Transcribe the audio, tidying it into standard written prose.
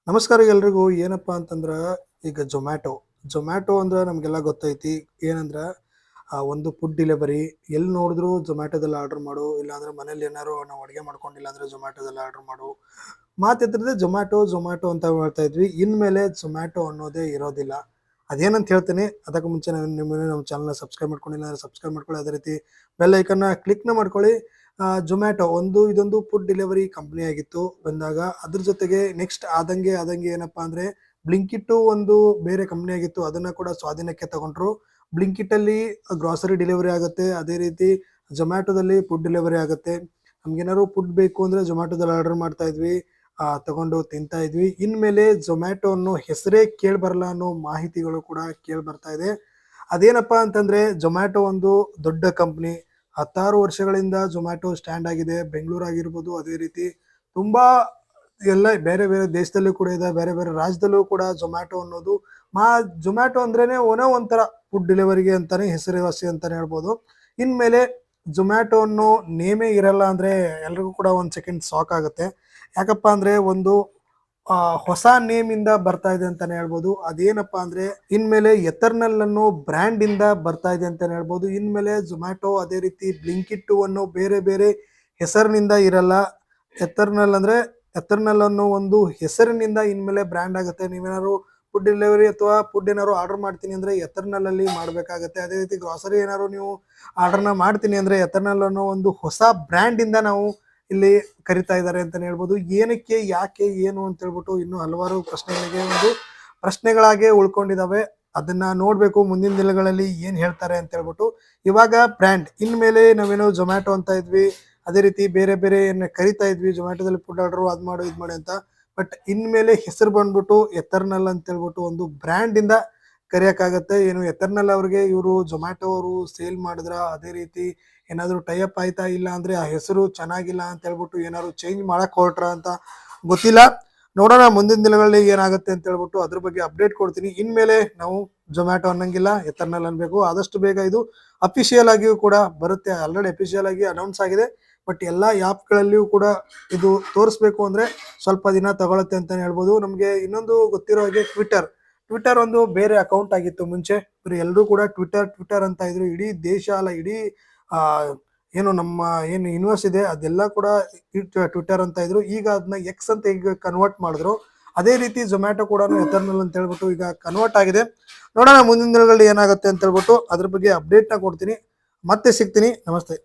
ನಮಸ್ಕಾರ ಎಲ್ರಿಗೂ. ಏನಪ್ಪಾ ಅಂತಂದ್ರ ಈಗ ಜೊಮ್ಯಾಟೊ ಅಂದ್ರೆ ನಮಗೆಲ್ಲ ಗೊತ್ತೈತಿ. ಏನಂದ್ರ ಒಂದು ಫುಡ್ ಡೆಲಿವರಿ ಎಲ್ಲಿ ನೋಡಿದ್ರು ಜೊಮ್ಯಾಟೊದಲ್ಲಿ ಆರ್ಡರ್ ಮಾಡು, ಇಲ್ಲಾಂದ್ರೆ ಮನೇಲಿ ಏನಾರು ನಾವು ಅಡುಗೆ ಮಾಡ್ಕೊಂಡಿಲ್ಲ ಅಂದ್ರೆ ಜೊಮ್ಯಾಟೊದಲ್ಲಿ ಆರ್ಡರ್ ಮಾಡು. ಮಾತಿದ್ರೆ ಜೊಮ್ಯಾಟೊ ಅಂತ ಹೇಳ್ತಾ ಇದ್ವಿ. ಇನ್ಮೇಲೆ ಜೊಮ್ಯಾಟೊ ಅನ್ನೋದೇ ಇರೋದಿಲ್ಲ. ಅದೇನಂತ ಹೇಳ್ತೀನಿ. ಅದಕ್ಕೆ ಮುಂಚೆ ನಮ್ಮ ಚಾನಲ್ನ ಸಬ್ಸ್ಕ್ರೈಬ್ ಮಾಡ್ಕೊಂಡಿಲ್ಲ ಅಂದ್ರೆ ಸಬ್ಸ್ಕ್ರೈಬ್ ಮಾಡ್ಕೊಳ್ಳಿ. ಅದೇ ರೀತಿ ಬೆಲ್ ಐಕನ್ನ ಕ್ಲಿಕ್ನ ಮಾಡ್ಕೊಳ್ಳಿ. ಜೊಮ್ಯಾಟೊ ಇದೊಂದು ಫುಡ್ ಡೆಲಿವರಿ ಕಂಪ್ನಿ ಆಗಿತ್ತು ಬಂದಾಗ. ಅದ್ರ ಜೊತೆಗೆ ನೆಕ್ಸ್ಟ್ ಆದಂಗೆ ಏನಪ್ಪಾ ಅಂದ್ರೆ ಬ್ಲಿಂಕಿಟ್ ಒಂದು ಬೇರೆ ಕಂಪ್ನಿ ಆಗಿತ್ತು. ಅದನ್ನ ಕೂಡ ಸ್ವಾಧೀನಕ್ಕೆ ತಗೊಂಡ್ರು. ಬ್ಲಿಂಕಿಟ್ ಅಲ್ಲಿ ಗ್ರಾಸರಿ ಡೆಲಿವರಿ ಆಗುತ್ತೆ, ಅದೇ ರೀತಿ ಜೊಮ್ಯಾಟೊದಲ್ಲಿ ಫುಡ್ ಡೆಲಿವರಿ ಆಗುತ್ತೆ. ನಮ್ಗೇನಾದ್ರು ಫುಡ್ ಬೇಕು ಅಂದ್ರೆ ಜೊಮ್ಯಾಟೊದಲ್ಲಿ ಆರ್ಡರ್ ಮಾಡ್ತಾ ಇದ್ವಿ, ತಗೊಂಡು ತಿಂತಾ ಇದ್ವಿ. ಇನ್ಮೇಲೆ ಜೊಮ್ಯಾಟೊ ಅನ್ನೋ ಹೆಸರೇ ಕೇಳಿ ಬರಲ್ಲ ಅನ್ನೋ ಮಾಹಿತಿಗಳು ಕೂಡ ಕೇಳಿ ಬರ್ತಾ ಇದೆ. ಅದೇನಪ್ಪಾ ಅಂತಂದ್ರೆ ಜೊಮ್ಯಾಟೊ ಒಂದು ದೊಡ್ಡ ಕಂಪ್ನಿ. 16 ವರ್ಷಗಳಿಂದ ಜೊಮ್ಯಾಟೊ ಸ್ಟ್ಯಾಂಡ್ ಆಗಿದೆ. ಬೆಂಗಳೂರು ಆಗಿರ್ಬೋದು, ಅದೇ ರೀತಿ ತುಂಬಾ ಎಲ್ಲ ಬೇರೆ ಬೇರೆ ದೇಶದಲ್ಲೂ ಕೂಡ ಇದೆ, ಬೇರೆ ಬೇರೆ ರಾಜ್ಯದಲ್ಲೂ ಕೂಡ ಜೊಮ್ಯಾಟೊ ಅನ್ನೋದು ಜೊಮ್ಯಾಟೊ ಅಂದ್ರೇನೆ ಒಂಥರ ಫುಡ್ ಡೆಲಿವರಿಗೆ ಅಂತಾನೆ ಹೆಸರುವಾಸಿ ಅಂತಾನೆ ಹೇಳ್ಬೋದು. ಇನ್ಮೇಲೆ ಜೊಮ್ಯಾಟೊ ಅನ್ನೋ ನೇಮೇ ಇರಲ್ಲ ಅಂದ್ರೆ ಎಲ್ರಿಗೂ ಕೂಡ ಒಂದ್ ಸೆಕೆಂಡ್ ಶಾಕ್ ಆಗುತ್ತೆ. ಯಾಕಪ್ಪ ಅಂದ್ರೆ ಒಂದು ಹೊಸ ನೇಮ್ ಇಂದ ಬರ್ತಾ ಇದೆ ಅಂತಾನೆ ಹೇಳ್ಬೋದು. ಅದೇನಪ್ಪಾ ಅಂದ್ರೆ ಇನ್ಮೇಲೆ ಎತರ್ನಲ್ ಅನ್ನೋ ಬ್ರ್ಯಾಂಡ್ ಇಂದ ಬರ್ತಾ ಇದೆ ಅಂತಾನೆ ಹೇಳ್ಬೋದು. ಇನ್ಮೇಲೆ ಜೊಮ್ಯಾಟೊ ಅದೇ ರೀತಿ ಬ್ಲಿಂಕಿಟ್ ಅನ್ನೋ ಬೇರೆ ಬೇರೆ ಹೆಸರಿನಿಂದ ಇರಲ್ಲ. ಎತರ್ನಲ್ ಅನ್ನೋ ಒಂದು ಹೆಸರಿನಿಂದ ಇನ್ಮೇಲೆ ಬ್ರ್ಯಾಂಡ್ ಆಗುತ್ತೆ. ನೀವೇನಾದ್ರು ಫುಡ್ ಡೆಲಿವರಿ ಅಥವಾ ಫುಡ್ ಏನಾದ್ರು ಆರ್ಡರ್ ಮಾಡ್ತೀನಿ ಅಂದ್ರೆ ಎತರ್ನಲ್ ಅಲ್ಲಿ ಮಾಡ್ಬೇಕಾಗತ್ತೆ. ಅದೇ ರೀತಿ ಗ್ರಾಸರಿ ಏನಾದ್ರು ನೀವು ಆರ್ಡರ್ನ ಮಾಡ್ತೀನಿ ಅಂದ್ರೆ ಎತರ್ನಲ್ ಅನ್ನೋ ಒಂದು ಹೊಸ ಬ್ರ್ಯಾಂಡ್ ಇಂದ ನಾವು ಇಲ್ಲಿ ಕರಿತಾ ಇದ್ದಾರೆ ಅಂತಾನೆ ಹೇಳ್ಬೋದು. ಏನಕ್ಕೆ, ಯಾಕೆ, ಏನು ಅಂತ ಹೇಳ್ಬಿಟ್ಟು ಇನ್ನೂ ಹಲವಾರು ಪ್ರಶ್ನೆಗಳಾಗೆ ಉಳ್ಕೊಂಡಿದಾವೆ. ಅದನ್ನ ನೋಡ್ಬೇಕು ಮುಂದಿನ ದಿನಗಳಲ್ಲಿ ಏನ್ ಹೇಳ್ತಾರೆ ಅಂತ ಹೇಳ್ಬಿಟ್ಟು. ಇವಾಗ ಬ್ರ್ಯಾಂಡ್ ಇನ್ಮೇಲೆ ನಾವೇನೋ ಜೊಮ್ಯಾಟೊ ಅಂತ ಇದ್ವಿ, ಅದೇ ರೀತಿ ಬೇರೆ ಬೇರೆ ಏನ್ ಕರಿತಾ ಇದ್ವಿ ಜೊಮ್ಯಾಟೊದಲ್ಲಿ ಫುಡ್ ಆರ್ಡರ್ ಅದ್ ಮಾಡು ಇದ್ ಮಾಡಿ ಅಂತ. ಬಟ್ ಇನ್ಮೇಲೆ ಹೆಸರು ಬಂದ್ಬಿಟ್ಟು ಎತರ್ನಲ್ ಅಂತ ಹೇಳ್ಬಿಟ್ಟು ಒಂದು ಬ್ರ್ಯಾಂಡ್ ಇಂದ ಕರೆಯಕ್ಕಾಗತ್ತೆ. ಏನು ಎತರ್ನಲ್ ಅವ್ರಿಗೆ ಇವರು ಜೊಮ್ಯಾಟೊ ಅವರು ಸೇಲ್ ಮಾಡಿದ್ರ, ಅದೇ ರೀತಿ ಏನಾದ್ರು ಟೈಅಪ್ ಆಯ್ತಾ, ಇಲ್ಲ ಅಂದ್ರೆ ಆ ಹೆಸರು ಚೆನ್ನಾಗಿಲ್ಲ ಅಂತ ಹೇಳ್ಬಿಟ್ಟು ಏನಾದ್ರು ಚೇಂಜ್ ಮಾಡಕ್ ಹೊರಟ್ರ ಅಂತ ಗೊತ್ತಿಲ್ಲ. ನೋಡೋಣ ಮುಂದಿನ ದಿನಗಳಲ್ಲಿ ಏನಾಗುತ್ತೆ ಅಂತ ಹೇಳ್ಬಿಟ್ಟು ಅದ್ರ ಬಗ್ಗೆ ಅಪ್ಡೇಟ್ ಕೊಡ್ತೀನಿ. ಇನ್ಮೇಲೆ ನಾವು ಜೊಮ್ಯಾಟೊ ಅನ್ನಂಗಿಲ್ಲ, ಎತರ್ನಲ್ ಅನ್ಬೇಕು. ಆದಷ್ಟು ಬೇಗ ಇದು ಅಫಿಷಿಯಲ್ ಆಗಿಯೂ ಕೂಡ ಬರುತ್ತೆ. ಆಲ್ರೆಡಿ ಅಫಿಷಿಯಲ್ ಆಗಿ ಅನೌನ್ಸ್ ಆಗಿದೆ. ಬಟ್ ಎಲ್ಲಾ ಗಳಲ್ಲಿಯೂ ಕೂಡ ಇದು ತೋರಿಸ್ಬೇಕು ಅಂದ್ರೆ ಸ್ವಲ್ಪ ದಿನ ತಗೊಳುತ್ತೆ ಅಂತಾನೆ ಹೇಳ್ಬೋದು. ನಮ್ಗೆ ಇನ್ನೊಂದು ಗೊತ್ತಿರೋ ಹಾಗೆ ಟ್ವಿಟರ್ ಒಂದು ಬೇರೆ ಅಕೌಂಟ್ ಆಗಿತ್ತು ಮುಂಚೆ. ಎಲ್ಲರೂ ಕೂಡ ಟ್ವಿಟರ್ ಅಂತ ಇದ್ರು. ಇಡೀ ದೇಶ ಅಲ್ಲ, ಇಡೀ ಆ ಏನು ನಮ್ಮ ಏನು ಯೂನಿವರ್ಸ್ ಇದೆ ಅದೆಲ್ಲ ಕೂಡ ಟ್ವಿಟರ್ ಅಂತ ಇದ್ರು. ಈಗ ಅದನ್ನ ಎಕ್ಸ್ ಅಂತ ಈಗ ಕನ್ವರ್ಟ್ ಮಾಡಿದ್ರು. ಅದೇ ರೀತಿ ಜೊಮ್ಯಾಟೊ ಕೂಡ ಎತರ್ನಲ್ ಅಂತ ಹೇಳ್ಬಿಟ್ಟು ಈಗ ಕನ್ವರ್ಟ್ ಆಗಿದೆ. ನೋಡೋಣ ಮುಂದಿನ ದಿನಗಳಲ್ಲಿ ಏನಾಗುತ್ತೆ ಅಂತ ಹೇಳ್ಬಿಟ್ಟು ಅದ್ರ ಬಗ್ಗೆ ಅಪ್ಡೇಟ್ ನ ಕೊಡ್ತೀನಿ. ಮತ್ತೆ ಸಿಗ್ತೀನಿ. ನಮಸ್ತೆ.